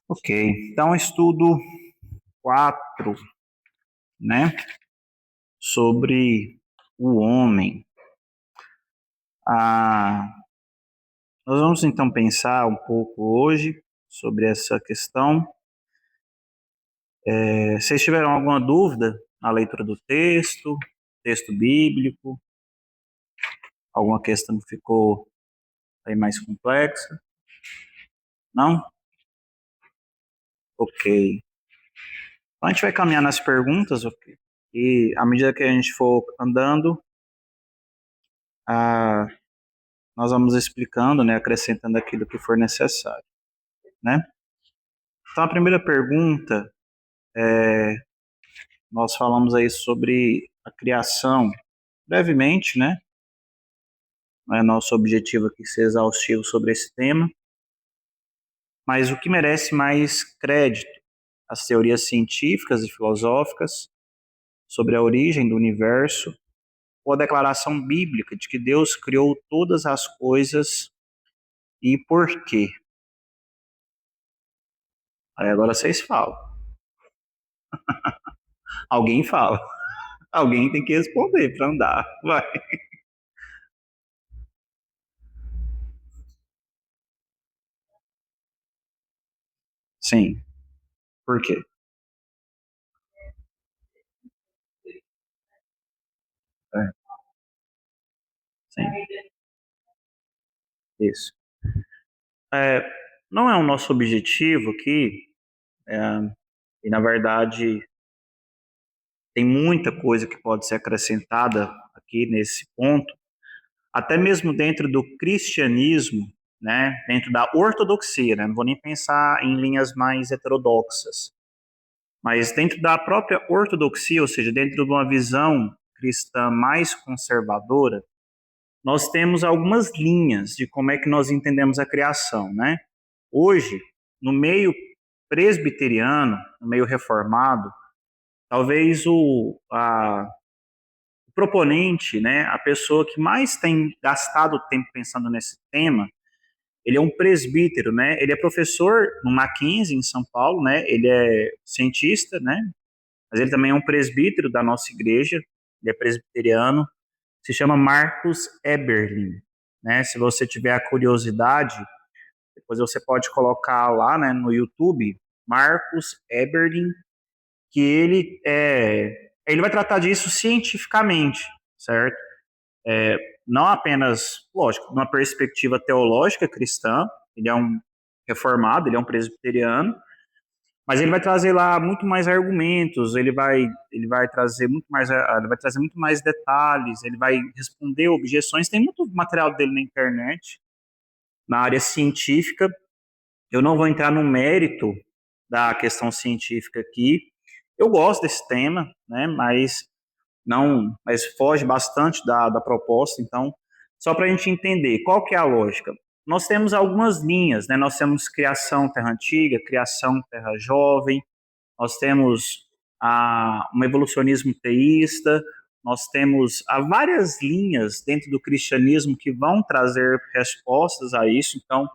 Ok, então estudo 4, né, sobre o homem. Ah, nós vamos então pensar um pouco hoje sobre essa questão. Vocês tiveram alguma dúvida na leitura do texto bíblico? Alguma questão que ficou aí mais complexa? Não? Ok. Então a gente vai caminhar nas perguntas, ok? E à medida que a gente for andando, ah, nós vamos explicando, né, acrescentando aquilo que for necessário, né? Então a primeira pergunta, nós falamos aí sobre a criação, brevemente, né? Não é nosso objetivo aqui ser exaustivo sobre esse tema, mas o que merece mais crédito? As teorias científicas e filosóficas sobre a origem do universo, ou a declaração bíblica de que Deus criou todas as coisas e por quê? Aí agora vocês falam. Alguém fala. Alguém tem que responder para andar. Vai. Sim. Por quê? É, sim. Isso. É, não é o nosso objetivo aqui, é, e na verdade tem muita coisa que pode ser acrescentada aqui nesse ponto, até mesmo dentro do cristianismo, né, dentro da ortodoxia, né, não vou nem pensar em linhas mais heterodoxas, mas dentro da própria ortodoxia, ou seja, dentro de uma visão cristã mais conservadora, nós temos algumas linhas de como é que nós entendemos a criação, né? Hoje, no meio presbiteriano, no meio reformado, talvez o proponente, né, a pessoa que mais tem gastado tempo pensando nesse tema, ele é um presbítero, né? Ele é professor no Mackenzie, em São Paulo, né? Ele é cientista, né? Mas ele também é um presbítero da nossa igreja, ele é presbiteriano, se chama Marcus Eberlin, né? Se você tiver a curiosidade, depois você pode colocar lá, né, no YouTube, Marcus Eberlin, que ele vai tratar disso cientificamente, certo? Não apenas, lógico, numa perspectiva teológica cristã, ele é um reformado, ele é um presbiteriano, mas ele vai trazer lá muito mais argumentos, ele vai trazer muito mais, ele vai trazer muito mais detalhes, ele vai responder objeções. Tem muito material dele na internet, na área científica. Eu não vou entrar no mérito da questão científica aqui. Eu gosto desse tema, né? Mas foge bastante da proposta. Então, só para a gente entender qual que é a lógica. Nós temos algumas linhas, né? Nós temos criação terra antiga, criação terra jovem, nós temos um evolucionismo teísta, nós temos várias linhas dentro do cristianismo que vão trazer respostas a isso. Então,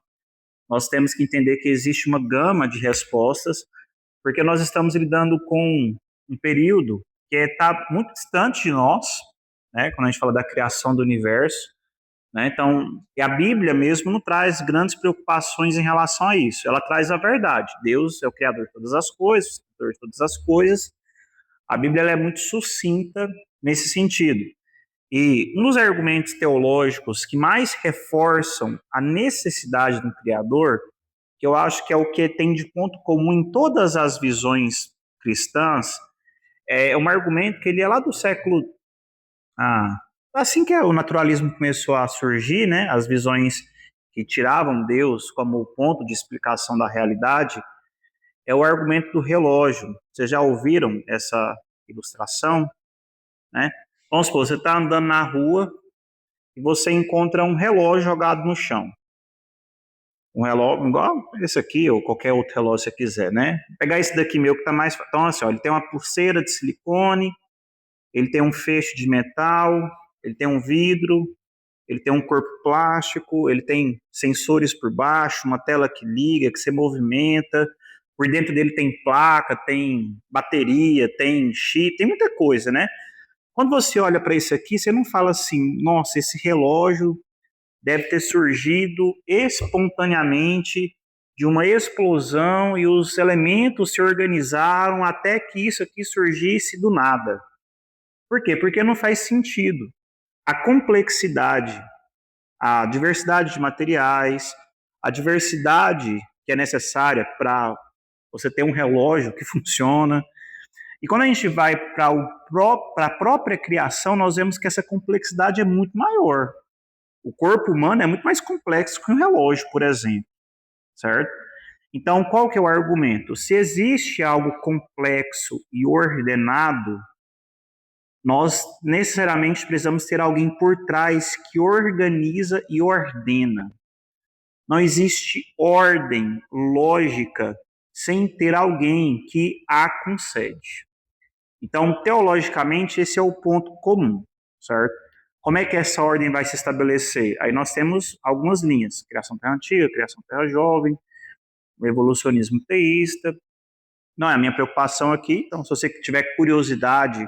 nós temos que entender que existe uma gama de respostas, porque nós estamos lidando com um período que está muito distante de nós, né, quando a gente fala da criação do universo, né, então, e a Bíblia mesmo não traz grandes preocupações em relação a isso, ela traz a verdade, Deus é o criador de todas as coisas, o criador de todas as coisas, a Bíblia ela é muito sucinta nesse sentido, e um dos argumentos teológicos que mais reforçam a necessidade do Criador, que eu acho que é o que tem de ponto comum em todas as visões cristãs, é um argumento que ele é lá do século. Ah, assim que o naturalismo começou a surgir, né, as visões que tiravam Deus como ponto de explicação da realidade, é o argumento do relógio. Vocês já ouviram essa ilustração? Né? Vamos supor, você está andando na rua e você encontra um relógio jogado no chão. Um relógio igual esse aqui, ou qualquer outro relógio que você quiser, né? Vou pegar esse daqui meu que está mais. Então, assim, ó, ele tem uma pulseira de silicone, ele tem um feixe de metal, ele tem um vidro, ele tem um corpo plástico, ele tem sensores por baixo, uma tela que liga, que se movimenta. Por dentro dele tem placa, tem bateria, tem chip, tem muita coisa, né? Quando você olha para isso aqui, você não fala assim, nossa, esse relógio deve ter surgido espontaneamente de uma explosão e os elementos se organizaram até que isso aqui surgisse do nada. Por quê? Porque não faz sentido. A complexidade, a diversidade de materiais, a diversidade que é necessária para você ter um relógio que funciona. E quando a gente vai para a própria criação, nós vemos que essa complexidade é muito maior. O corpo humano é muito mais complexo que um relógio, por exemplo, certo? Então, qual que é o argumento? Se existe algo complexo e ordenado, nós necessariamente precisamos ter alguém por trás que organiza e ordena. Não existe ordem lógica sem ter alguém que a concede. Então, teologicamente, esse é o ponto comum, certo? Como é que essa ordem vai se estabelecer? Aí nós temos algumas linhas: criação terra antiga, criação terra jovem, o evolucionismo teísta. Não é a minha preocupação aqui, então se você tiver curiosidade,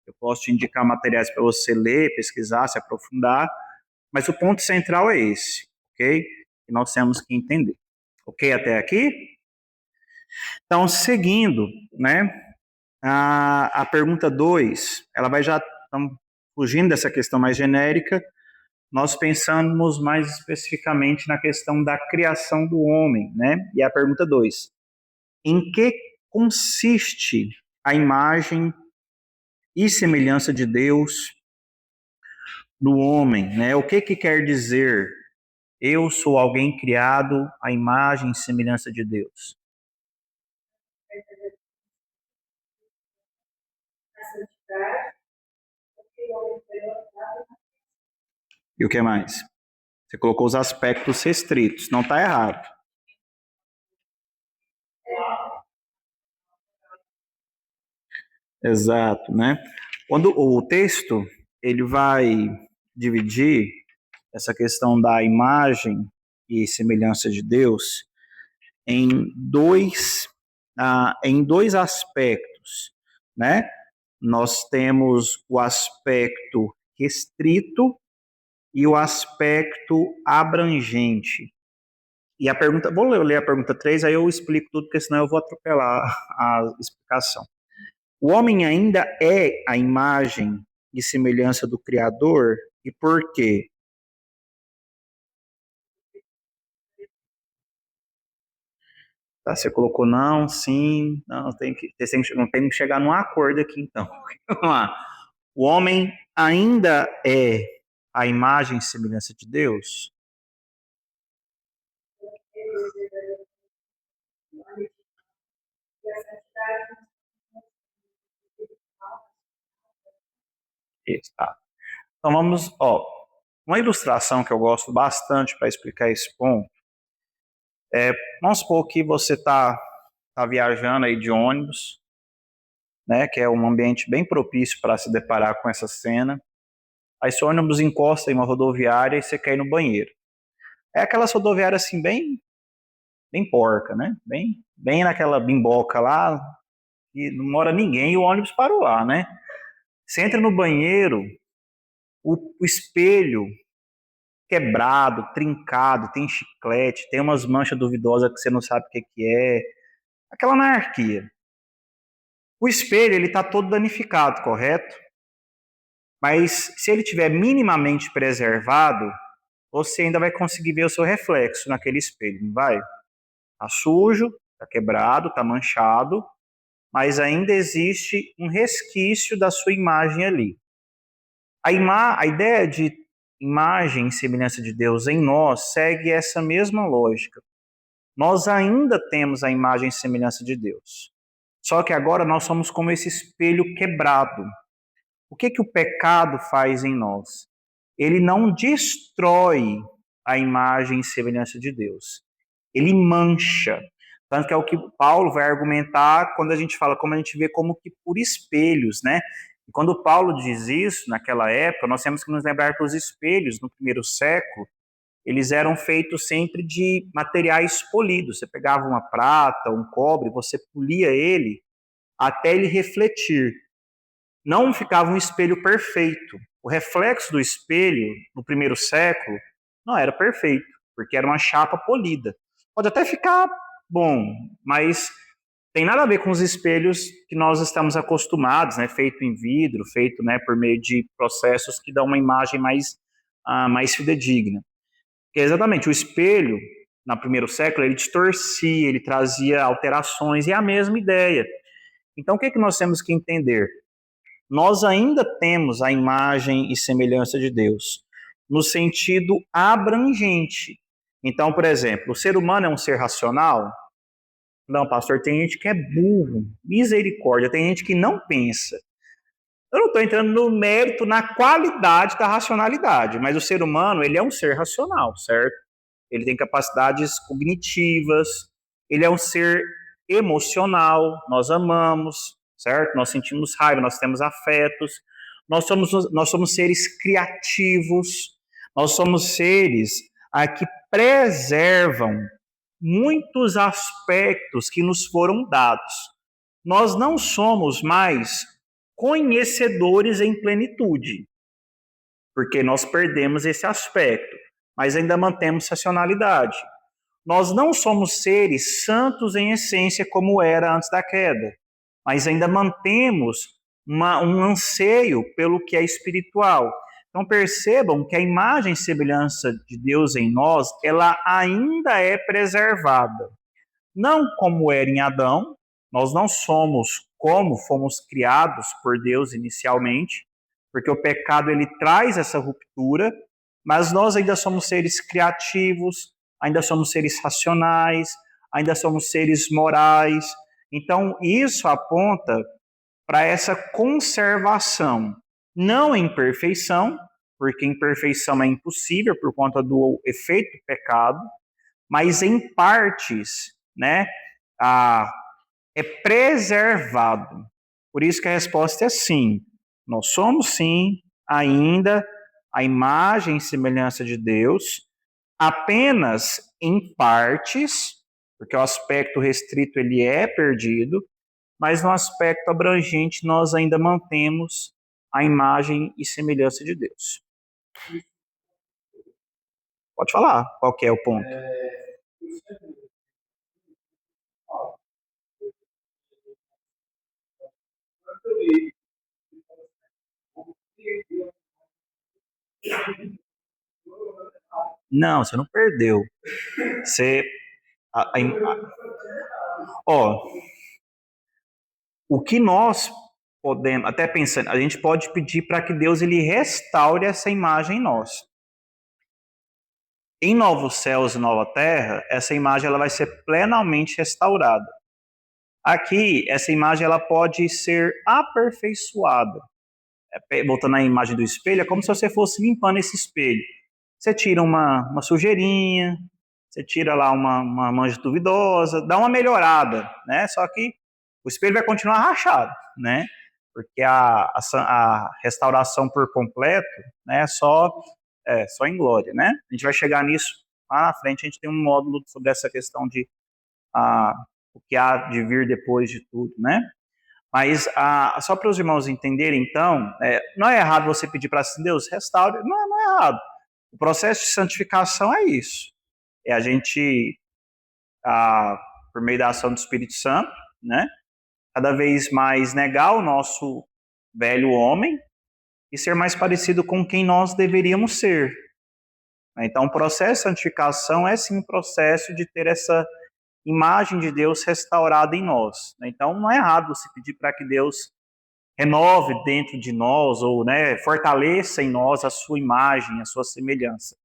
eu posso te indicar materiais para você ler, pesquisar, se aprofundar, mas o ponto central é esse, ok? E nós temos que entender. Ok até aqui? Então, seguindo, né, a pergunta 2, ela vai já, estamos fugindo dessa questão mais genérica, nós pensamos mais especificamente na questão da criação do homem, né? E a pergunta 2, em que consiste a imagem e semelhança de Deus no homem, né? O que quer dizer eu sou alguém criado à imagem e semelhança de Deus? E o que mais? Você colocou os aspectos restritos, não está errado. Exato, né? Quando o texto ele vai dividir essa questão da imagem e semelhança de Deus em dois aspectos, né? Nós temos o aspecto restrito e o aspecto abrangente. E a pergunta, vou ler a pergunta 3, aí eu explico tudo, porque senão eu vou atropelar a explicação. O homem ainda é a imagem e semelhança do Criador, e por quê? Tá, você colocou não, sim, não, não tem que chegar num acordo aqui, então. Vamos lá. O homem ainda é a imagem e semelhança de Deus? Isso, tá. Então vamos, ó, uma ilustração que eu gosto bastante para explicar esse ponto é, vamos supor que você tá viajando aí de ônibus, né, que é um ambiente bem propício para se deparar com essa cena. Aí seu ônibus encosta em uma rodoviária e você quer ir no banheiro. É aquela rodoviária assim bem porca, né? Bem naquela bimboca lá, e não mora ninguém e o ônibus parou lá, né? Você entra no banheiro, o espelho quebrado, trincado, tem chiclete, tem umas manchas duvidosas que você não sabe o que é. Aquela anarquia. O espelho, ele está todo danificado, correto? Mas se ele tiver minimamente preservado, você ainda vai conseguir ver o seu reflexo naquele espelho, não vai? Tá sujo, tá quebrado, tá manchado, mas ainda existe um resquício da sua imagem ali. A ideia de imagem e semelhança de Deus em nós segue essa mesma lógica. Nós ainda temos a imagem e semelhança de Deus. Só que agora nós somos como esse espelho quebrado. O que o pecado faz em nós? Ele não destrói a imagem e semelhança de Deus. Ele mancha. Tanto que é o que Paulo vai argumentar quando a gente fala, como a gente vê como que por espelhos, né? E quando Paulo diz isso, naquela época, nós temos que nos lembrar que os espelhos, no primeiro século, eles eram feitos sempre de materiais polidos. Você pegava uma prata, um cobre, você polia ele até ele refletir. Não ficava um espelho perfeito. O reflexo do espelho, no primeiro século, não era perfeito, porque era uma chapa polida. Pode até ficar bom, mas tem nada a ver com os espelhos que nós estamos acostumados, né? Feito em vidro, feito, né, por meio de processos que dão uma imagem mais fidedigna. Porque exatamente, o espelho, no primeiro século, ele distorcia, ele trazia alterações, e é a mesma ideia. Então, o que nós temos que entender? Nós ainda temos a imagem e semelhança de Deus, no sentido abrangente. Então, por exemplo, o ser humano é um ser racional? Não, pastor, tem gente que é burro, misericórdia, tem gente que não pensa. Eu não estou entrando no mérito, na qualidade da racionalidade, mas o ser humano, ele é um ser racional, certo? Ele tem capacidades cognitivas, ele é um ser emocional, nós amamos, certo? Nós sentimos raiva, nós temos afetos, nós somos seres criativos, nós somos seres que preservam muitos aspectos que nos foram dados. Nós não somos mais conhecedores em plenitude, porque nós perdemos esse aspecto, mas ainda mantemos racionalidade. Nós não somos seres santos em essência como era antes da queda, mas ainda mantemos um anseio pelo que é espiritual. Então percebam que a imagem e semelhança de Deus em nós, ela ainda é preservada. Não como era em Adão, nós não somos como fomos criados por Deus inicialmente, porque o pecado ele traz essa ruptura, mas nós ainda somos seres criativos, ainda somos seres racionais, ainda somos seres morais. Então, isso aponta para essa conservação, não em perfeição, porque imperfeição é impossível por conta do efeito do pecado, mas em partes, né, é preservado. Por isso que a resposta é sim. Nós somos sim ainda a imagem e semelhança de Deus, apenas em partes, porque o aspecto restrito ele é perdido, mas no aspecto abrangente nós ainda mantemos a imagem e semelhança de Deus. Pode falar, qual que é o ponto? Não, você não perdeu. Você. Ó, o que nós podemos, até pensando, a gente pode pedir para que Deus ele restaure essa imagem em nós. Em novos céus e nova terra, essa imagem ela vai ser plenamente restaurada. Aqui, essa imagem ela pode ser aperfeiçoada. Voltando à imagem do espelho, é como se você fosse limpando esse espelho. Você tira uma sujeirinha, você tira lá uma mancha duvidosa, dá uma melhorada, né? Só que o espelho vai continuar rachado, né? Porque a restauração por completo, né, só em glória, né? A gente vai chegar nisso lá na frente, a gente tem um módulo sobre essa questão de o que há de vir depois de tudo, né? Mas só para os irmãos entenderem, então, não é errado você pedir para Deus, restaure, não é errado. O processo de santificação é isso. É a gente, por meio da ação do Espírito Santo, né, cada vez mais negar o nosso velho homem e ser mais parecido com quem nós deveríamos ser. Então, o processo de santificação é sim um processo de ter essa imagem de Deus restaurada em nós. Então, não é errado você pedir para que Deus renove dentro de nós ou, né, fortaleça em nós a sua imagem, a sua semelhança.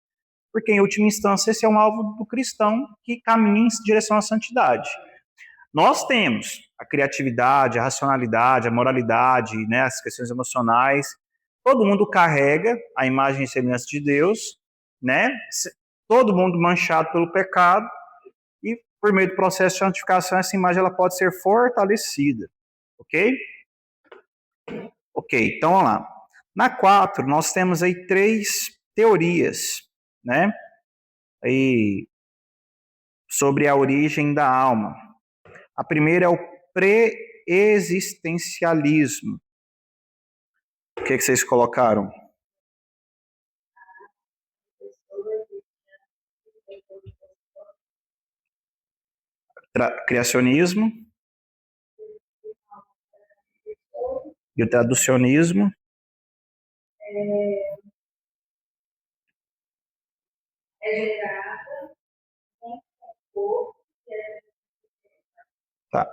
Porque, em última instância, esse é um alvo do cristão que caminha em direção à santidade. Nós temos a criatividade, a racionalidade, a moralidade, né, as questões emocionais. Todo mundo carrega a imagem e semelhança de Deus, né? Todo mundo manchado pelo pecado e por meio do processo de santificação essa imagem ela pode ser fortalecida, ok? Ok, então vamos lá. Na 4 nós temos aí 3 teorias, né? aí sobre a origem da alma. A primeira é o pré-existencialismo. O que vocês colocaram? Criacionismo e o traducionismo. Tá.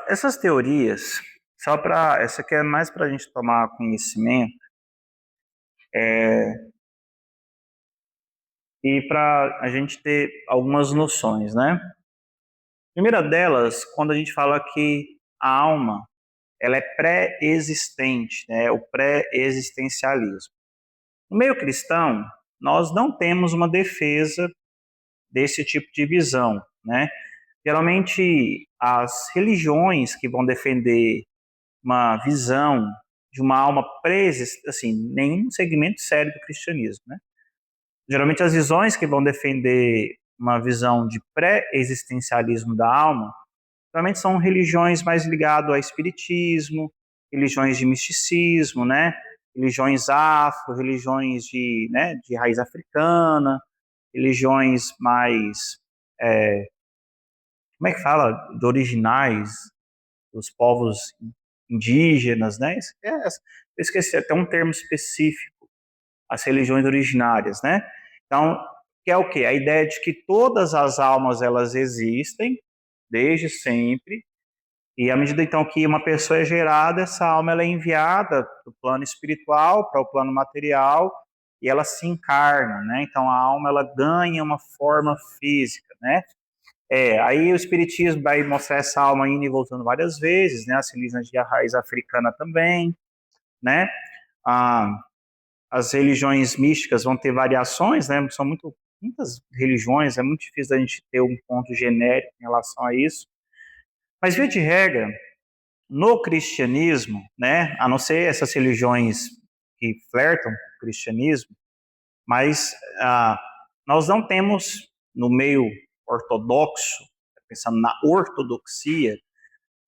Essas teorias, essa aqui é mais para a gente tomar conhecimento e para a gente ter algumas noções, né? A primeira delas, quando a gente fala que a alma ela é pré-existente, né? O pré-existencialismo. No meio cristão, nós não temos uma defesa desse tipo de visão, né? Geralmente, as religiões que vão defender uma visão de uma alma pré-existente, assim, nenhum segmento sério do cristianismo, né? Geralmente, as visões que vão defender uma visão de pré-existencialismo da alma, geralmente são religiões mais ligadas ao espiritismo, religiões de misticismo, né? Religiões afro, religiões de raiz africana, religiões mais, como é que fala, de originais dos povos indígenas, né? Eu esqueci até um termo específico, as religiões originárias, né? Então, que é o quê? A ideia de que todas as almas elas existem desde sempre, e à medida então que uma pessoa é gerada, essa alma ela é enviada do plano espiritual para o plano material e ela se encarna, né? Então a alma ela ganha uma forma física, né? Aí o espiritismo vai mostrar essa alma indo e voltando várias vezes, né? As religiões de raiz africana também, né? Ah, as religiões místicas vão ter variações, né? São muitas religiões, é muito difícil a gente ter um ponto genérico em relação a isso. Mas via de regra, no cristianismo, né? A não ser essas religiões que flertam com o cristianismo, mas nós não temos no meio ortodoxo, pensando na ortodoxia,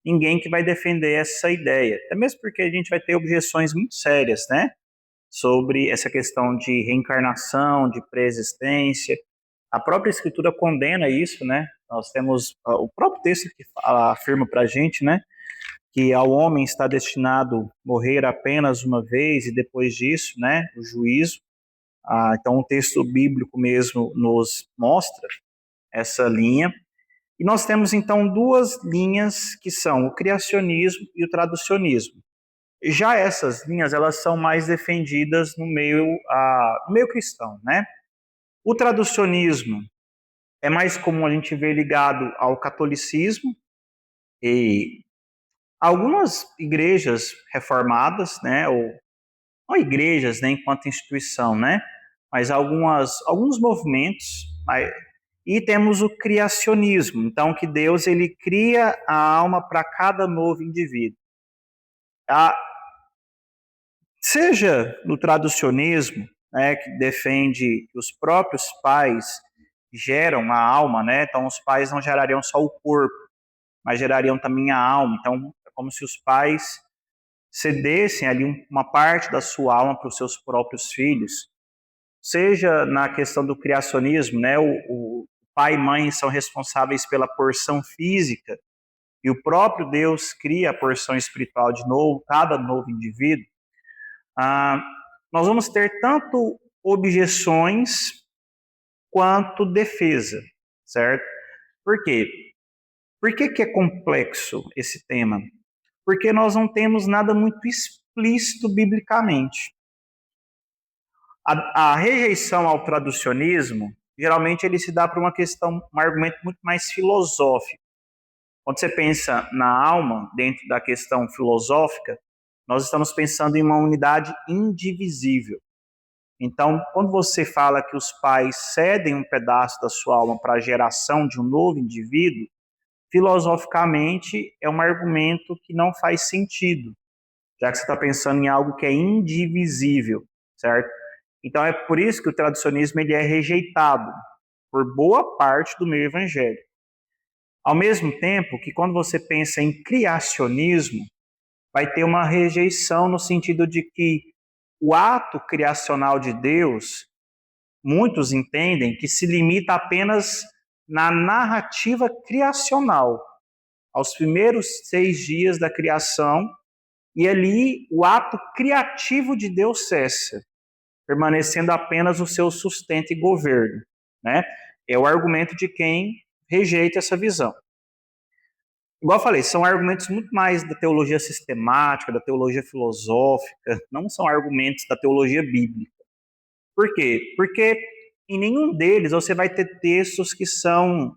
ninguém que vai defender essa ideia. Até mesmo porque a gente vai ter objeções muito sérias, né? Sobre essa questão de reencarnação, de pré-existência. A própria escritura condena isso, né? Nós temos o próprio texto que afirma para a gente, né? Que ao homem está destinado morrer apenas uma vez e depois disso, né? O juízo. Então o texto bíblico mesmo nos mostra essa linha. E nós temos então duas linhas que são o criacionismo e o traducionismo. Já essas linhas elas são mais defendidas no meio cristão, né? O traducionismo é mais comum a gente ver ligado ao catolicismo e algumas igrejas reformadas, né? Ou não igrejas, né? Enquanto instituição, né? Mas alguns movimentos. E temos o criacionismo, então que Deus ele cria a alma para cada novo indivíduo. Seja no traducionismo, né, que defende que os próprios pais geram a alma, né? Então os pais não gerariam só o corpo, mas gerariam também a alma. Então é como se os pais cedessem ali uma parte da sua alma para os seus próprios filhos. Seja na questão do criacionismo, né? O pai e mãe são responsáveis pela porção física e o próprio Deus cria a porção espiritual de novo, cada novo indivíduo. Nós vamos ter tanto objeções quanto defesa, certo? Por quê? Por que é complexo esse tema? Porque nós não temos nada muito explícito biblicamente. A rejeição ao traducionismo, geralmente ele se dá por um argumento muito mais filosófico. Quando você pensa na alma, dentro da questão filosófica, nós estamos pensando em uma unidade indivisível. Então, quando você fala que os pais cedem um pedaço da sua alma para a geração de um novo indivíduo, filosoficamente é um argumento que não faz sentido, já que você está pensando em algo que é indivisível, certo? Então é por isso que o tradicionismo ele é rejeitado por boa parte do meio evangélico. Ao mesmo tempo que quando você pensa em criacionismo, vai ter uma rejeição no sentido de que o ato criacional de Deus, muitos entendem que se limita apenas na narrativa criacional, aos primeiros 6 dias da criação, e ali o ato criativo de Deus cessa, permanecendo apenas o seu sustento e governo, né? É o argumento de quem rejeita essa visão. Igual eu falei, são argumentos muito mais da teologia sistemática, da teologia filosófica, não são argumentos da teologia bíblica. Por quê? Porque em nenhum deles você vai ter textos que são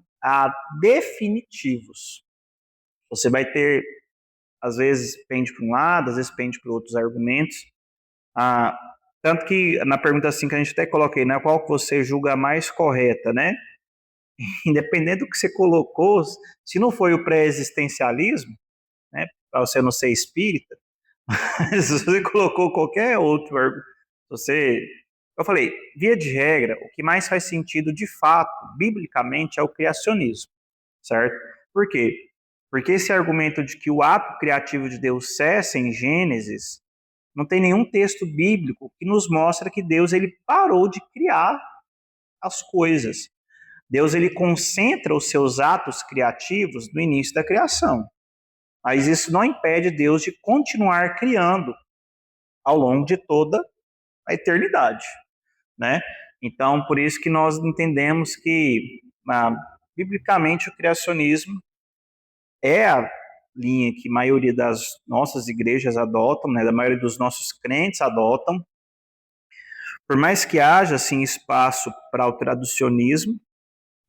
definitivos. Você vai ter, às vezes, pende para um lado, às vezes pende para outros argumentos. Tanto que na pergunta assim que a gente até coloquei, né, qual que você julga mais correta, né? Independente do que você colocou, se não foi o pré-existencialismo, né, para você não ser espírita, se você colocou qualquer outro, eu falei, via de regra, o que mais faz sentido de fato, biblicamente, é o criacionismo, certo? Por quê? Porque esse argumento de que o ato criativo de Deus cessa em Gênesis, não tem nenhum texto bíblico que nos mostra que Deus ele parou de criar as coisas. Deus ele concentra os seus atos criativos no início da criação. Mas isso não impede Deus de continuar criando ao longo de toda a eternidade, né? Então, por isso que nós entendemos que, biblicamente, o criacionismo é a linha que a maioria das nossas igrejas adotam, né? A maioria dos nossos crentes adotam. Por mais que haja, assim, espaço para o traducionismo,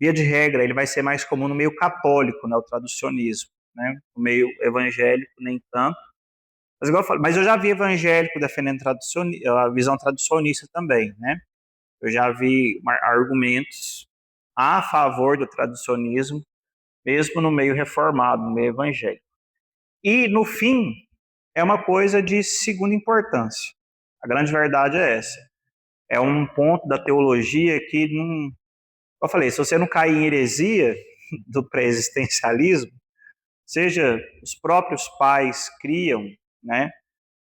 via de regra, ele vai ser mais comum no meio católico, né? O traducionismo, né? No meio evangélico, nem tanto. Mas, igual eu falo, mas eu já vi evangélico defendendo a visão tradicionista também, né? Eu já vi argumentos a favor do tradicionismo, mesmo no meio reformado, no meio evangélico. E, no fim, é uma coisa de segunda importância. A grande verdade é essa. É um ponto da teologia que não... Eu falei, se você não cair em heresia do pré-existencialismo, seja os próprios pais criam, né?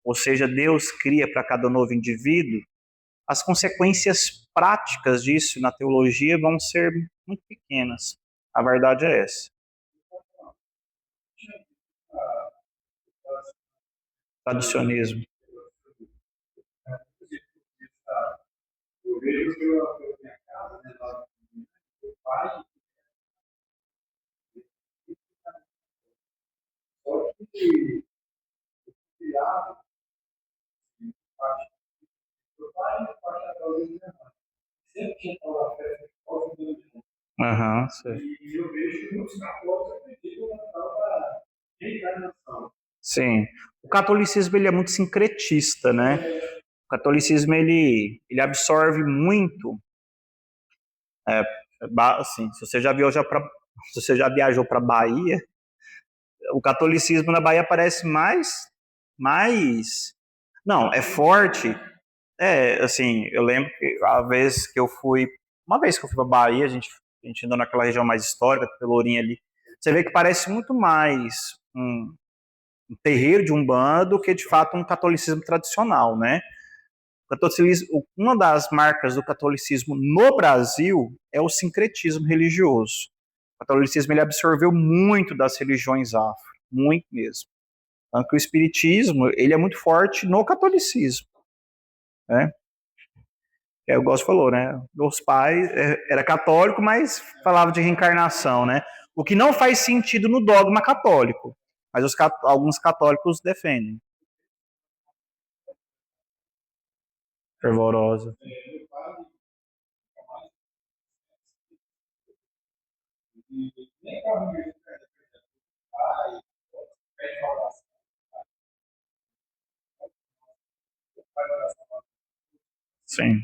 Ou seja, Deus cria para cada novo indivíduo, as consequências práticas disso na teologia vão ser muito pequenas. A verdade é essa. Traducionismo. Aham, sim. O catolicismo ele é muito sincretista, né? O catolicismo ele absorve muito, é, assim, se você já viajou para Bahia, o catolicismo na Bahia parece mais, não, é forte. É, assim, eu lembro que uma vez que eu fui para Bahia, a gente andou naquela região mais histórica, Pelourinho ali, você vê que parece muito mais um terreiro de Umbanda do que de fato um catolicismo tradicional, né? Uma das marcas do catolicismo no Brasil é o sincretismo religioso. O catolicismo ele absorveu muito das religiões afro, muito mesmo. Tanto que o espiritismo ele é muito forte no catolicismo, né? O Gosto falou, né? Meus pais era católico, mas falava de reencarnação, né? O que não faz sentido no dogma católico, mas alguns católicos defendem. Fervorosa. Sim.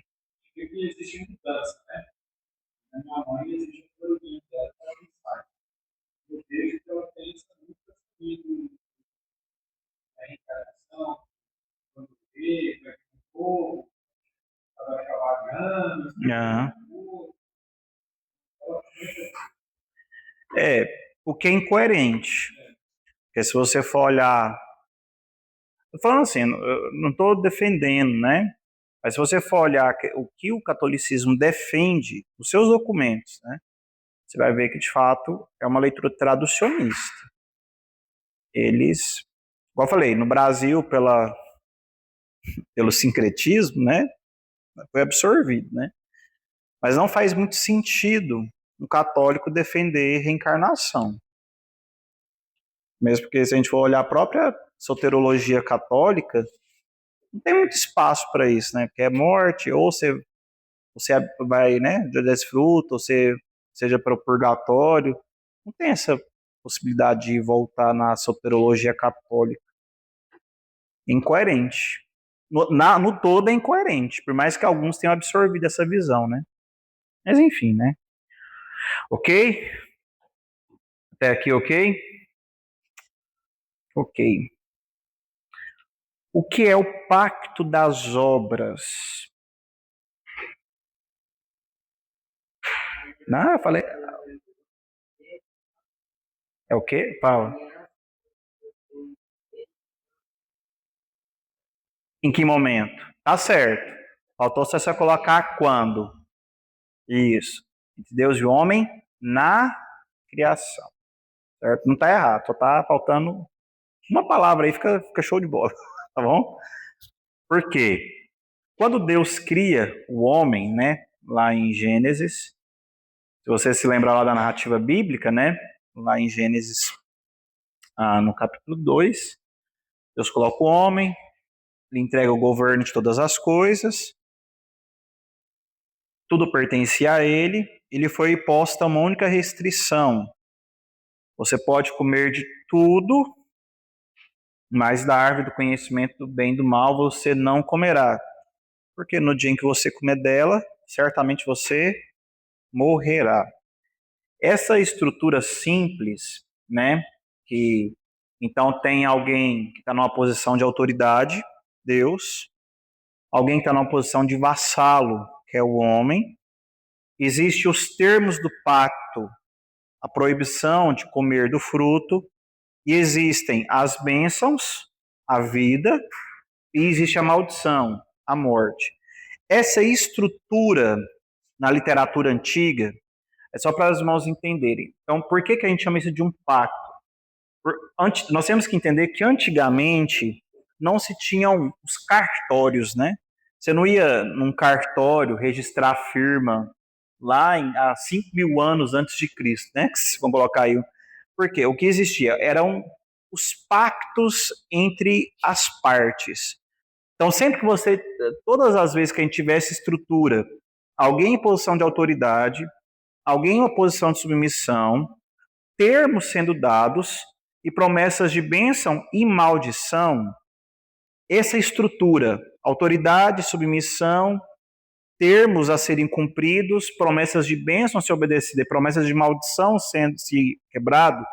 que é incoerente. Porque se você for olhar, tô falando assim, eu não estou defendendo, né? Mas se você for olhar o que o catolicismo defende, os seus documentos, né? Você vai ver que de fato é uma leitura traducionista. Eles, como eu falei, no Brasil pelo sincretismo, né? Foi absorvido, né? Mas não faz muito sentido um católico defender reencarnação. Mesmo porque se a gente for olhar a própria soterologia católica, não tem muito espaço para isso, né? Porque é morte, ou você vai, né, de desfruto, ou você seja para o purgatório. Não tem essa possibilidade de voltar na soterologia católica. Incoerente. No todo é incoerente, por mais que alguns tenham absorvido essa visão, né? Mas enfim, né? Ok? Até aqui, ok? Ok. O que é o pacto das obras? Não, eu falei. É o quê, Paulo? Em que momento? Tá certo. Faltou só colocar quando. Isso. Entre Deus e o homem na criação. Certo? Não tá errado, só tá faltando uma palavra aí, fica show de bola. Tá bom? Por quê? Quando Deus cria o homem, né, lá em Gênesis, se você se lembra lá da narrativa bíblica, né, lá em Gênesis, no capítulo 2, Deus coloca o homem, lhe entrega o governo de todas as coisas, tudo pertencia a ele, e lhe foi posta uma única restrição: você pode comer de tudo, mas da árvore do conhecimento do bem e do mal você não comerá, porque no dia em que você comer dela, certamente você morrerá. Essa estrutura simples, né, que então tem alguém que está numa posição de autoridade, Deus, alguém que está numa posição de vassalo, que é o homem, existem os termos do pacto, a proibição de comer do fruto, e existem as bênçãos, a vida, e existe a maldição, a morte. Essa estrutura na literatura antiga é só para os irmãos entenderem. Então, por que a gente chama isso de um pacto? Nós temos que entender que antigamente não se tinham os cartórios, né? Você não ia num cartório registrar a firma lá há 5.000 anos antes de Cristo, né? Vamos colocar aí. Por quê? O que existia eram os pactos entre as partes. Então, sempre que todas as vezes que a gente tivesse estrutura, alguém em posição de autoridade, alguém em uma posição de submissão, termos sendo dados e promessas de bênção e maldição, essa estrutura, autoridade, submissão, termos a serem cumpridos, promessas de bênção a ser obedecida, promessas de maldição sendo se quebrado,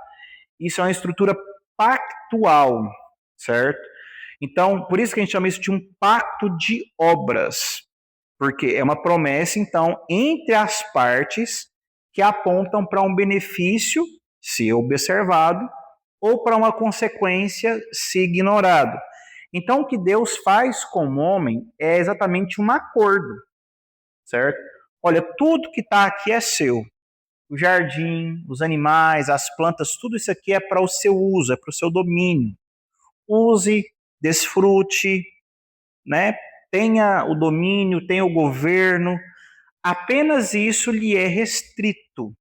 isso é uma estrutura pactual, certo? Então, por isso que a gente chama isso de um pacto de obras, porque é uma promessa, então, entre as partes que apontam para um benefício, se observado, ou para uma consequência, se ignorado. Então, o que Deus faz com o homem é exatamente um acordo, certo? Olha, tudo que está aqui é seu. O jardim, os animais, as plantas, tudo isso aqui é para o seu uso, é para o seu domínio. Use, desfrute, né? Tenha o domínio, tenha o governo. Apenas isso lhe é restrito.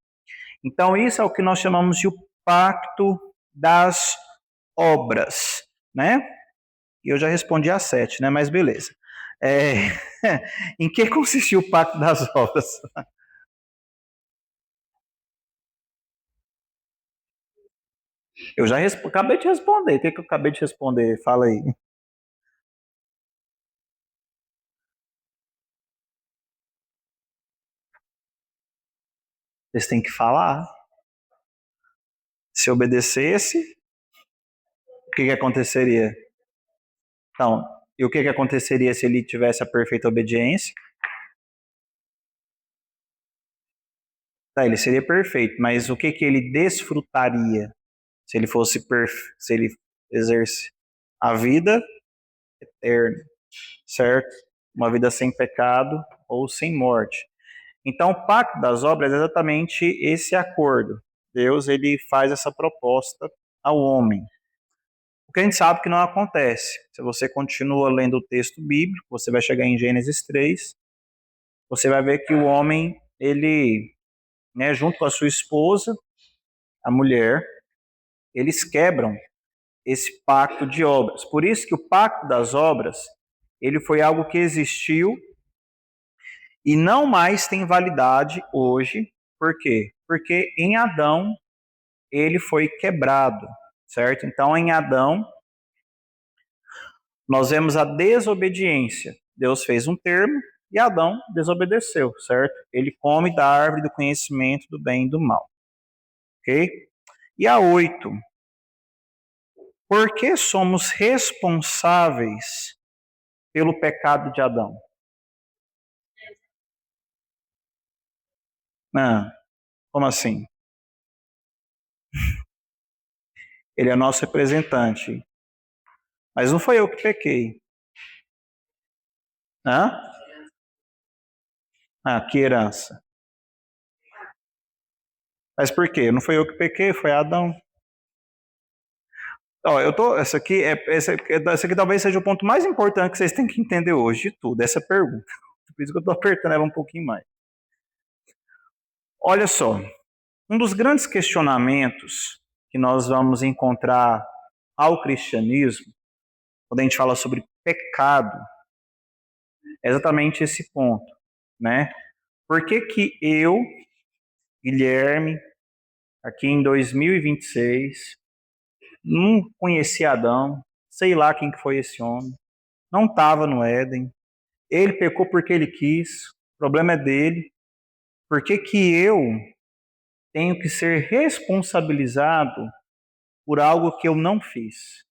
Então, isso é o que nós chamamos de o pacto das obras, né? E eu já respondi a 7, né? Mas beleza. Em que consistiu o pacto das obras? Eu já acabei de responder. O que eu acabei de responder? Fala aí. Vocês têm que falar. Se obedecesse, o que aconteceria? Então, e o que aconteceria se ele tivesse a perfeita obediência? Tá, ele seria perfeito, mas o que que ele desfrutaria se ele fosse se ele exerce a vida eterna, certo? Uma vida sem pecado ou sem morte. Então, o pacto das obras é exatamente esse acordo. Deus ele faz essa proposta ao homem. O que a gente sabe que não acontece. Se você continua lendo o texto bíblico, você vai chegar em Gênesis 3, você vai ver que o homem, ele, né, junto com a sua esposa, a mulher, eles quebram esse pacto de obras. Por isso que o pacto das obras, ele foi algo que existiu e não mais tem validade hoje. Por quê? Porque em Adão ele foi quebrado, certo? Então em Adão nós vemos a desobediência. Deus fez um termo e Adão desobedeceu, certo? Ele come da árvore do conhecimento do bem e do mal, ok? E a 8, por que somos responsáveis pelo pecado de Adão? Não, como assim? Ele é nosso representante. Mas não foi eu que pequei. Hã? Ah, que herança. Mas por quê? Não foi eu que pequei, foi Adão. Ó, essa aqui talvez seja o ponto mais importante que vocês têm que entender hoje de tudo, essa pergunta. Por isso que eu estou apertando ela um pouquinho mais. Olha só, um dos grandes questionamentos que nós vamos encontrar ao cristianismo, quando a gente fala sobre pecado, é exatamente esse ponto, né? Por que que eu, Guilherme, aqui em 2026, não conheci Adão, sei lá quem que foi esse homem, não estava no Éden, ele pecou porque ele quis, o problema é dele. Por que que eu tenho que ser responsabilizado por algo que eu não fiz?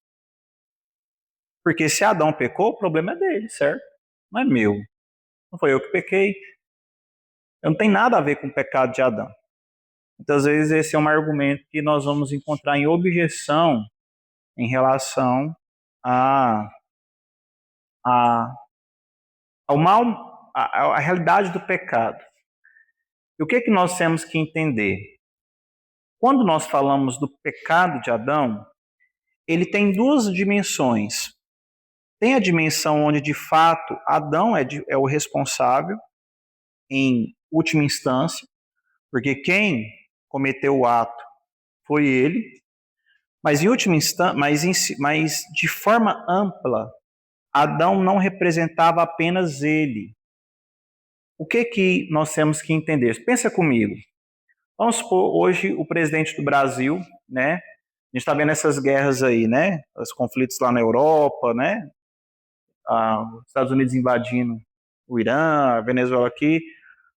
Porque se Adão pecou, o problema é dele, certo? Não é meu. Não foi eu que pequei. Eu não tenho nada a ver com o pecado de Adão. Muitas vezes esse é um argumento que nós vamos encontrar em objeção em relação a, a, ao mal, à realidade do pecado. E o que que nós temos que entender? Quando nós falamos do pecado de Adão, ele tem duas dimensões. Tem a dimensão onde, de fato, Adão é o responsável, em última instância, porque quem cometeu o ato foi ele, mas em última instância, mas de forma ampla, Adão não representava apenas ele. O que que nós temos que entender? Pensa comigo. Vamos supor, hoje, o presidente do Brasil, né? A gente está vendo essas guerras aí, né? Os conflitos lá na Europa, né? Os Estados Unidos invadindo o Irã, a Venezuela aqui.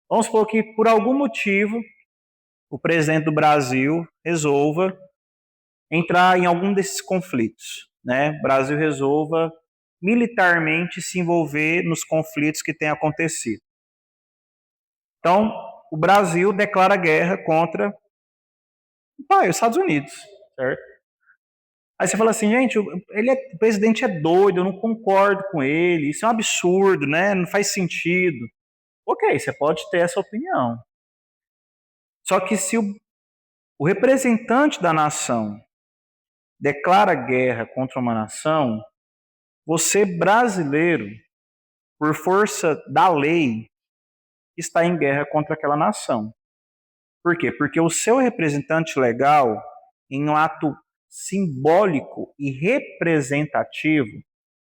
Vamos supor que, por algum motivo, o presidente do Brasil resolva entrar em algum desses conflitos, né? O Brasil resolva militarmente se envolver nos conflitos que têm acontecido. Então, o Brasil declara guerra contra os Estados Unidos, certo? Aí você fala assim, gente, o presidente é doido, eu não concordo com ele, isso é um absurdo, né? Não faz sentido. Ok, você pode ter essa opinião. Só que se o representante da nação declara guerra contra uma nação, você, brasileiro, por força da lei, está em guerra contra aquela nação. Por quê? Porque o seu representante legal, em um ato simbólico e representativo,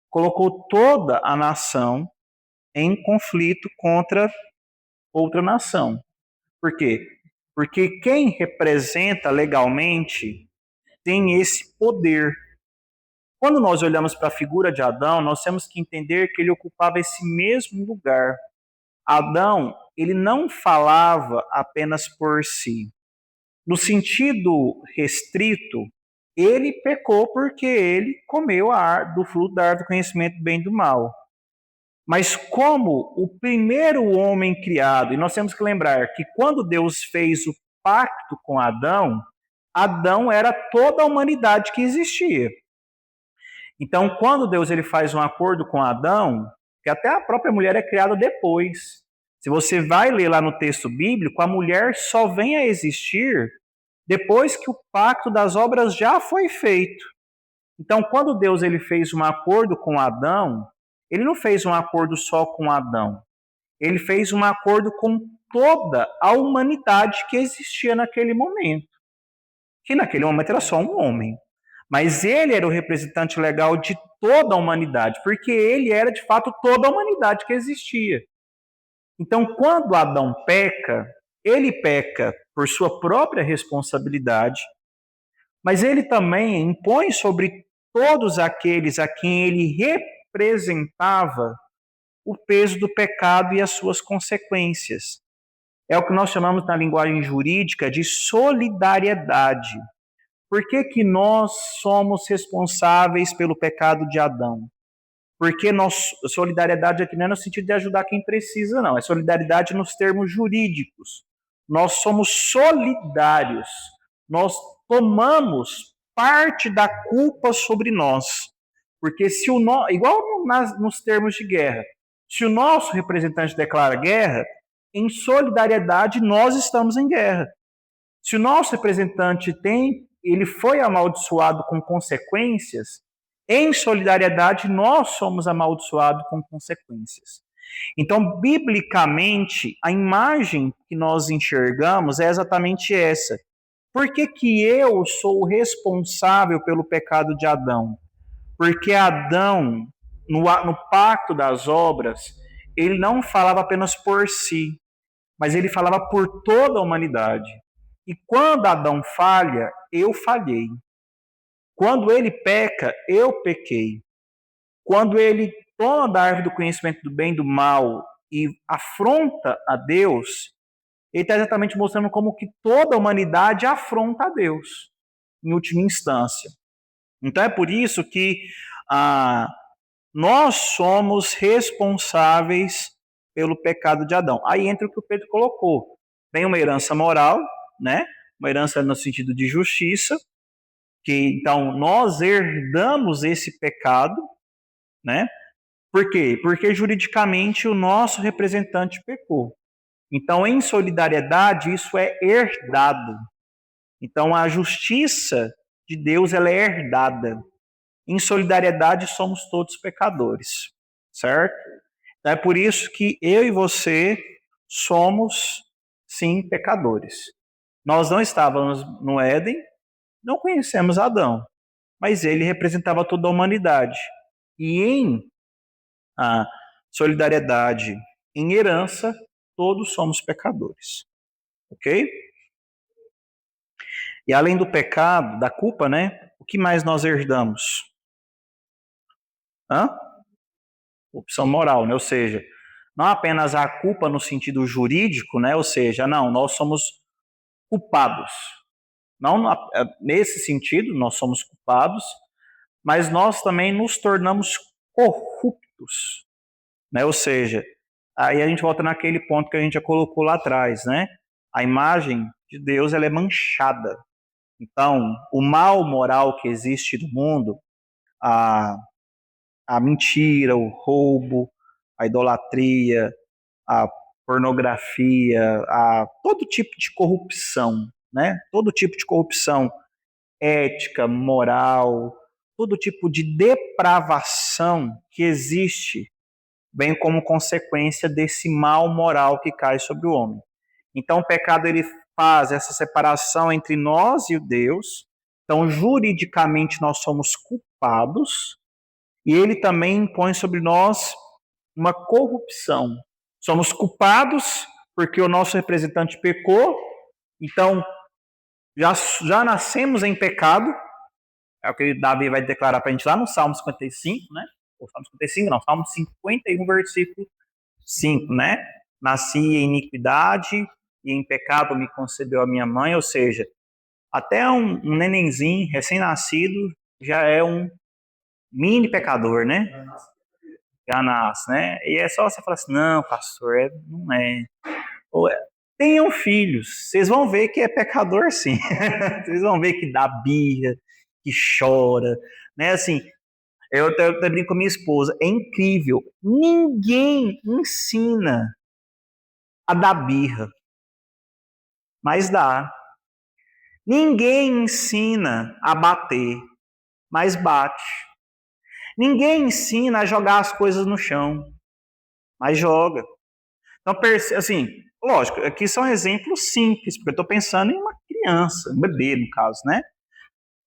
colocou toda a nação em conflito contra outra nação. Por quê? Porque quem representa legalmente tem esse poder. Quando nós olhamos para a figura de Adão, nós temos que entender que ele ocupava esse mesmo lugar. Adão, ele não falava apenas por si. No sentido restrito, ele pecou porque ele comeu do fruto da árvore do conhecimento do bem e do mal. Mas como o primeiro homem criado, e nós temos que lembrar que quando Deus fez o pacto com Adão, Adão era toda a humanidade que existia. Então, quando Deus ele faz um acordo com Adão, que até a própria mulher é criada depois. Se você vai ler lá no texto bíblico, a mulher só vem a existir depois que o pacto das obras já foi feito. Então, quando Deus ele fez um acordo com Adão, ele não fez um acordo só com Adão. Ele fez um acordo com toda a humanidade que existia naquele momento. Que naquele momento era só um homem. Mas ele era o representante legal de toda a humanidade, porque ele era de fato toda a humanidade que existia. Então, quando Adão peca, ele peca por sua própria responsabilidade, mas ele também impõe sobre todos aqueles a quem ele representava o peso do pecado e as suas consequências. É o que nós chamamos na linguagem jurídica de solidariedade. Por que que nós somos responsáveis pelo pecado de Adão? Porque solidariedade aqui não é no sentido de ajudar quem precisa, não. É solidariedade nos termos jurídicos. Nós somos solidários. Nós tomamos parte da culpa sobre nós. Porque se igual nos termos de guerra, se o nosso representante declara guerra, em solidariedade nós estamos em guerra. Se o nosso representante ele foi amaldiçoado com consequências, em solidariedade nós somos amaldiçoados com consequências. Então, biblicamente, a imagem que nós enxergamos é exatamente essa. Por que que eu sou responsável pelo pecado de Adão? Porque Adão, no pacto das obras, ele não falava apenas por si, mas ele falava por toda a humanidade. E quando Adão falha, eu falhei. Quando ele peca, eu pequei. Quando ele toma da árvore do conhecimento do bem e do mal e afronta a Deus, ele está exatamente mostrando como que toda a humanidade afronta a Deus, em última instância. Então é por isso que nós somos responsáveis pelo pecado de Adão. Aí entra o que o Pedro colocou. Tem uma herança moral, né? Uma herança no sentido de justiça, que então nós herdamos esse pecado, né? Por quê? Porque juridicamente o nosso representante pecou. Então, em solidariedade, isso é herdado. Então, a justiça de Deus ela é herdada. Em solidariedade, somos todos pecadores, certo? É por isso que eu e você somos, sim, pecadores. Nós não estávamos no Éden, não conhecemos Adão, mas ele representava toda a humanidade. E em solidariedade, em herança, todos somos pecadores. Ok? E além do pecado, da culpa, né? O que mais nós herdamos? Opção moral, né? Ou seja, não apenas a culpa no sentido jurídico, né? Ou seja, não, nós somos culpados. Não nesse sentido, nós somos culpados, mas nós também nos tornamos corruptos, né? Ou seja, aí a gente volta naquele ponto que a gente já colocou lá atrás, né? A imagem de Deus ela é manchada. Então, o mal moral que existe no mundo, a, a mentira, o roubo, a idolatria, a pornografia, a todo tipo de corrupção, né? Todo tipo de corrupção ética, moral, todo tipo de depravação que existe, vem como consequência desse mal moral que cai sobre o homem. Então o pecado ele faz essa separação entre nós e o Deus. Então juridicamente nós somos culpados e ele também impõe sobre nós uma corrupção. Somos culpados porque o nosso representante pecou, então já nascemos em pecado, é o que Davi vai declarar para a gente lá no Salmo 55, né? O Salmo 55, não, Salmo 51, versículo 5, né? Nasci em iniquidade e em pecado me concebeu a minha mãe, ou seja, até um nenenzinho recém-nascido já é um mini pecador, né? já nasce, né? E é só você falar assim, não, pastor, não é. Ou tenham filhos, vocês vão ver que é pecador sim. Vocês vão ver que dá birra, que chora, né? Assim, eu brinco com minha esposa, é incrível. Ninguém ensina a dar birra, mas dá. Ninguém ensina a bater, mas bate. Ninguém ensina a jogar as coisas no chão, mas joga. Então, assim, lógico, aqui são exemplos simples, porque eu estou pensando em uma criança, um bebê, no caso, né?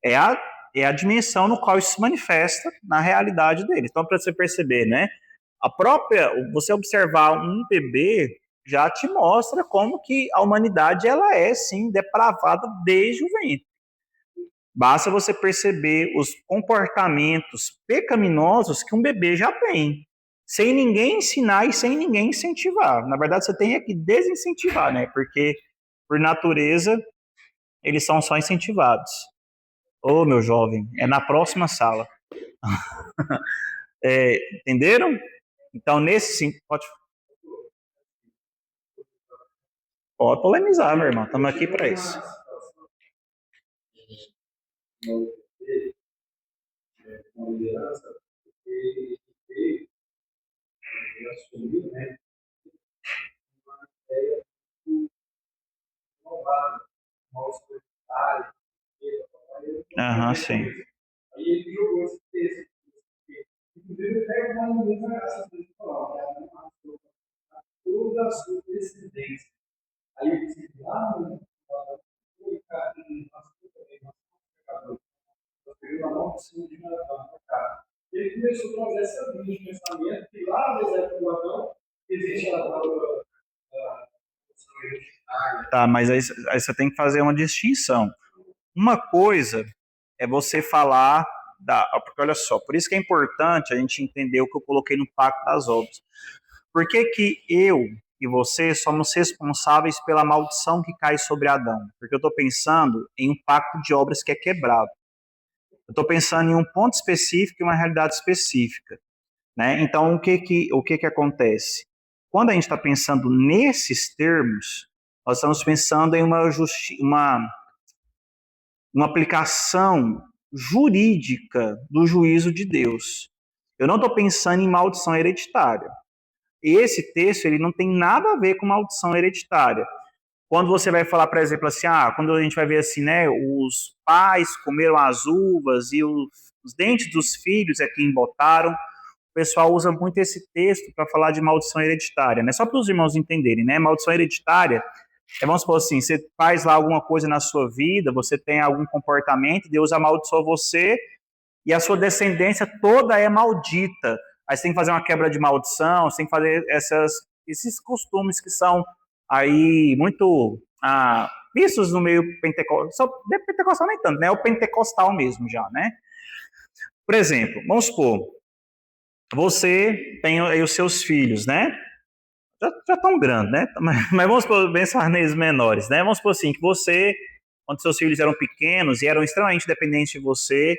É a, é a dimensão no qual isso se manifesta na realidade dele. Então, para você perceber, né? Você observar um bebê já te mostra como que a humanidade ela é, sim, depravada desde o ventre. Basta você perceber os comportamentos pecaminosos que um bebê já tem, sem ninguém ensinar e sem ninguém incentivar. Na verdade, você tem é que desincentivar, né? Porque, por natureza, eles são só incentivados. Ô, meu jovem, é na próxima sala. Entenderam? Então, nesse sim, pode polemizar, meu irmão. Estamos aqui para isso. Aham, sim. Tá, mas aí você tem que fazer uma distinção. Uma coisa é você falar porque olha só, por isso que é importante a gente entender o que eu coloquei no Pacto das Obras. Por que que eu e você somos responsáveis pela maldição que cai sobre Adão? Porque eu estou pensando em um pacto de obras que é quebrado. Eu estou pensando em um ponto específico e uma realidade específica, né? Então, o que que acontece? Quando a gente está pensando nesses termos, nós estamos pensando em uma aplicação jurídica do juízo de Deus. Eu não estou pensando em maldição hereditária. Esse texto ele não tem nada a ver com maldição hereditária. Quando você vai falar, por exemplo, assim, quando a gente vai ver assim, né, os pais comeram as uvas e os dentes dos filhos é que embotaram, o pessoal usa muito esse texto para falar de maldição hereditária, né? Só para os irmãos entenderem, né? Maldição hereditária vamos supor assim, você faz lá alguma coisa na sua vida, você tem algum comportamento, Deus amaldiçoa você e a sua descendência toda é maldita. Aí você tem que fazer uma quebra de maldição, você tem que fazer esses costumes que são aí muito vistos no meio pentecostal, pentecostal nem tanto, né? É o pentecostal mesmo já, né? Por exemplo, vamos supor, você tem aí os seus filhos, né? Já estão grandes, né? Mas vamos pensar neles menores, né? Vamos supor assim, que você, quando seus filhos eram pequenos e eram extremamente dependentes de você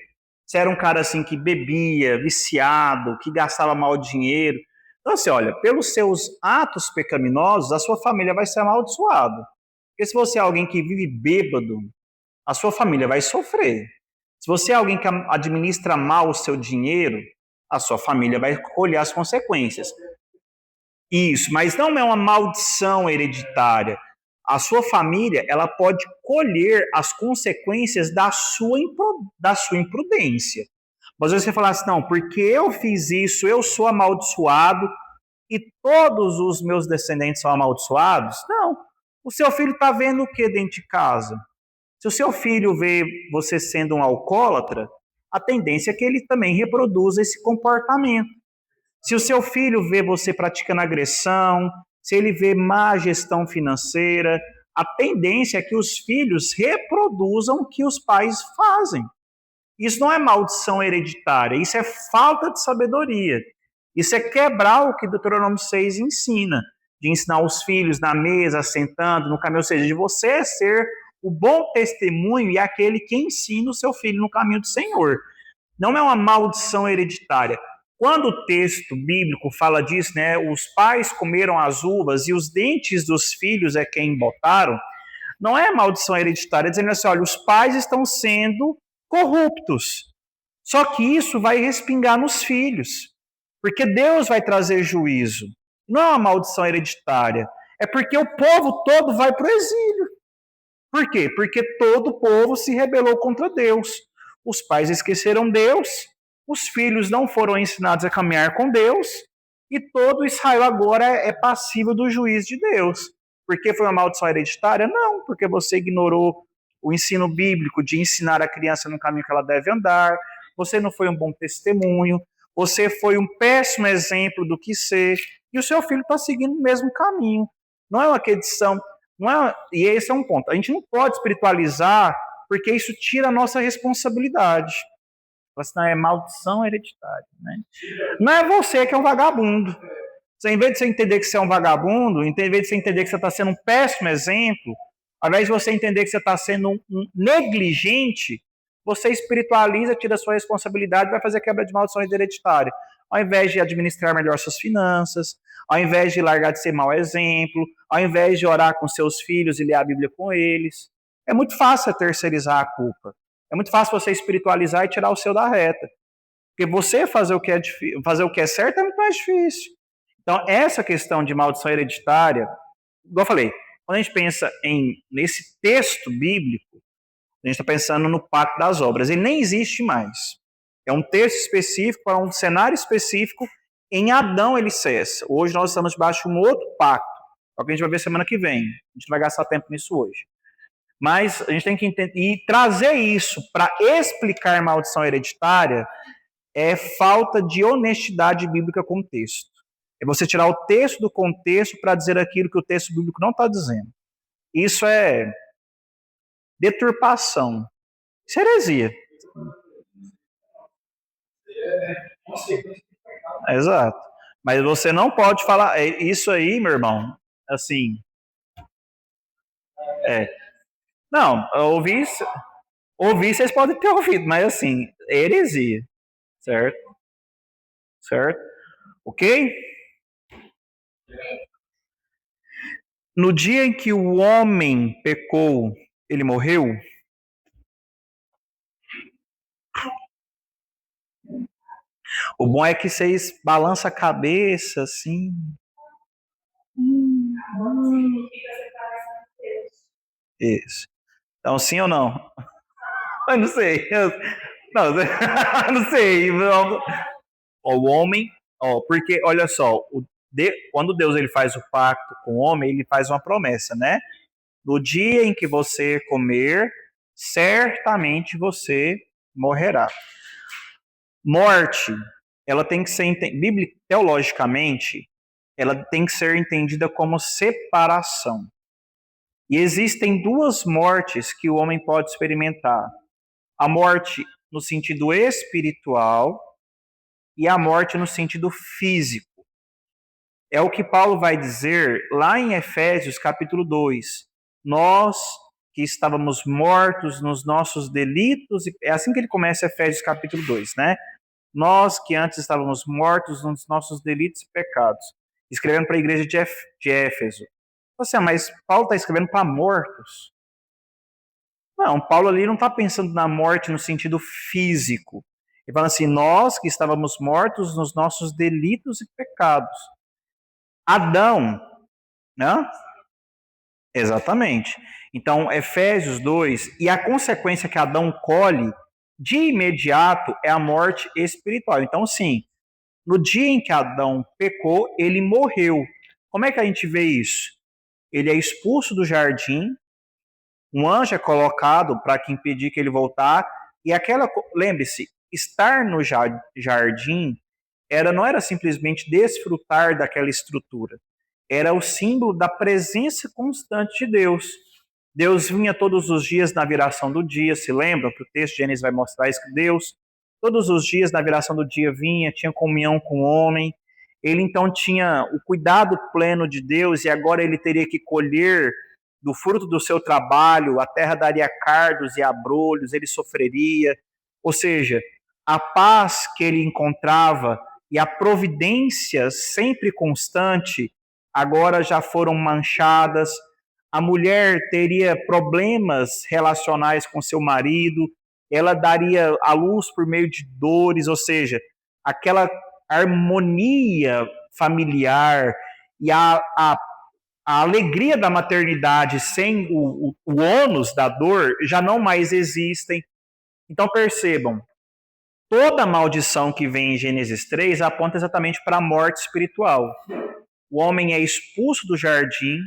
era um cara assim que bebia, viciado, que gastava mal dinheiro. Então assim, olha, pelos seus atos pecaminosos, a sua família vai ser amaldiçoada. Porque se você é alguém que vive bêbado, a sua família vai sofrer. Se você é alguém que administra mal o seu dinheiro, a sua família vai colher as consequências. Isso, mas não é uma maldição hereditária. A sua família, ela pode colher as consequências da sua imprudência. Mas você falar assim, não, porque eu fiz isso, eu sou amaldiçoado e todos os meus descendentes são amaldiçoados? Não. O seu filho está vendo o que dentro de casa? Se o seu filho vê você sendo um alcoólatra, a tendência é que ele também reproduza esse comportamento. Se o seu filho vê você praticando agressão, se ele vê má gestão financeira, a tendência é que os filhos reproduzam o que os pais fazem. Isso não é maldição hereditária, isso é falta de sabedoria. Isso é quebrar o que Deuteronômio 6 ensina, de ensinar os filhos na mesa, sentando, no caminho, ou seja, de você ser o bom testemunho e aquele que ensina o seu filho no caminho do Senhor. Não é uma maldição hereditária. Quando o texto bíblico fala disso, né, os pais comeram as uvas e os dentes dos filhos é quem botaram, não é maldição hereditária, é dizendo assim, olha, os pais estão sendo corruptos. Só que isso vai respingar nos filhos, porque Deus vai trazer juízo. Não é uma maldição hereditária, é porque o povo todo vai para o exílio. Por quê? Porque todo o povo se rebelou contra Deus. Os pais esqueceram Deus, os filhos não foram ensinados a caminhar com Deus, e todo Israel agora é passível do juízo de Deus. Porque foi uma maldição hereditária? Não, porque você ignorou o ensino bíblico de ensinar a criança no caminho que ela deve andar, você não foi um bom testemunho, você foi um péssimo exemplo do que ser, e o seu filho está seguindo o mesmo caminho. Não é uma questão, não é, e esse é um ponto. A gente não pode espiritualizar, porque isso tira a nossa responsabilidade. Não é maldição hereditária, né? Não é você que é um vagabundo. Você, em vez de você entender que você é um vagabundo, em vez de você entender que você está sendo um péssimo exemplo, ao invés de você entender que você está sendo um negligente, você espiritualiza, tira a sua responsabilidade e vai fazer quebra de maldições hereditárias. Ao invés de administrar melhor suas finanças, ao invés de largar de ser mau exemplo, ao invés de orar com seus filhos e ler a Bíblia com eles. É muito fácil terceirizar a culpa. É muito fácil você espiritualizar e tirar o seu da reta. Porque você fazer o que é, fazer o que é certo é muito mais difícil. Então, essa questão de maldição hereditária, igual eu falei, quando a gente pensa nesse texto bíblico, a gente está pensando no pacto das obras. Ele nem existe mais. É um texto específico para um cenário específico. Em Adão ele cessa. Hoje nós estamos debaixo de um outro pacto. É o que a gente vai ver semana que vem. A gente não vai gastar tempo nisso hoje. Mas a gente tem que entender. E trazer isso para explicar maldição hereditária é falta de honestidade bíblica com o texto. É você tirar o texto do contexto para dizer aquilo que o texto bíblico não está dizendo. Isso é deturpação. Isso é heresia. Exato. Mas você não pode falar. Isso aí, meu irmão, assim. É. Não, ouvir vocês podem ter ouvido, mas assim, heresia. Certo? Certo? Ok? No dia em que o homem pecou, ele morreu? O bom é que vocês balançam a cabeça, assim. Isso. Então, sim ou não? Eu não sei. Não, não sei. O homem, porque, olha só, quando Deus ele faz o pacto com o homem, ele faz uma promessa, né? No dia em que você comer, certamente você morrerá. Morte, ela tem que ser, teologicamente, ela tem que ser entendida como separação. E existem duas mortes que o homem pode experimentar: a morte no sentido espiritual e a morte no sentido físico. É o que Paulo vai dizer lá em Efésios capítulo 2. Nós que estávamos mortos nos nossos delitos, é assim que ele começa Efésios capítulo 2, né? Nós que antes estávamos mortos nos nossos delitos e pecados. Escrevendo para a igreja de Éfeso. Você, mas Paulo está escrevendo para mortos. Não, Paulo ali não está pensando na morte no sentido físico. Ele fala assim, nós que estávamos mortos nos nossos delitos e pecados. Adão, né? Exatamente. Então, Efésios 2, e a consequência que Adão colhe de imediato é a morte espiritual. Então, sim, no dia em que Adão pecou, ele morreu. Como é que a gente vê isso? Ele é expulso do jardim, um anjo é colocado para impedir que ele voltar, e lembre-se, estar no jardim não era simplesmente desfrutar daquela estrutura, era o símbolo da presença constante de Deus. Deus vinha todos os dias na viração do dia, se lembram que o texto de Gênesis vai mostrar isso, que Deus, todos os dias na viração do dia vinha, tinha comunhão com o homem, ele então tinha o cuidado pleno de Deus e agora ele teria que colher do fruto do seu trabalho, a terra daria cardos e abrolhos, ele sofreria, ou seja, a paz que ele encontrava e a providência sempre constante agora já foram manchadas. A mulher teria problemas relacionais com seu marido, ela daria à luz por meio de dores, ou seja, aquela harmonia familiar e a alegria da maternidade sem o ônus da dor já não mais existem. Então percebam, toda maldição que vem em Gênesis 3 aponta exatamente para a morte espiritual. O homem é expulso do jardim,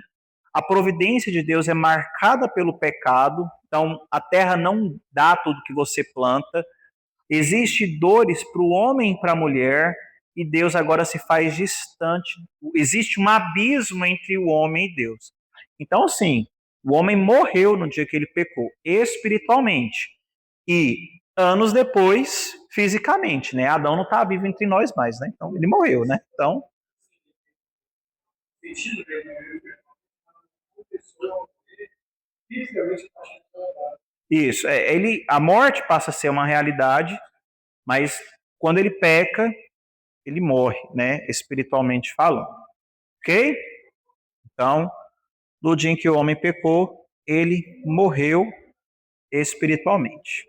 a providência de Deus é marcada pelo pecado, então a terra não dá tudo que você planta, existe dores para o homem e para a mulher, e Deus agora se faz distante. Existe um abismo entre o homem e Deus. Então, sim, o homem morreu no dia que ele pecou, espiritualmente. E anos depois, fisicamente, né? Adão não está vivo entre nós mais, né? Então, ele morreu, né? Então, isso. A morte passa a ser uma realidade, mas quando ele peca, ele morre, né? Espiritualmente falando. Ok? Então, no dia em que o homem pecou, ele morreu espiritualmente.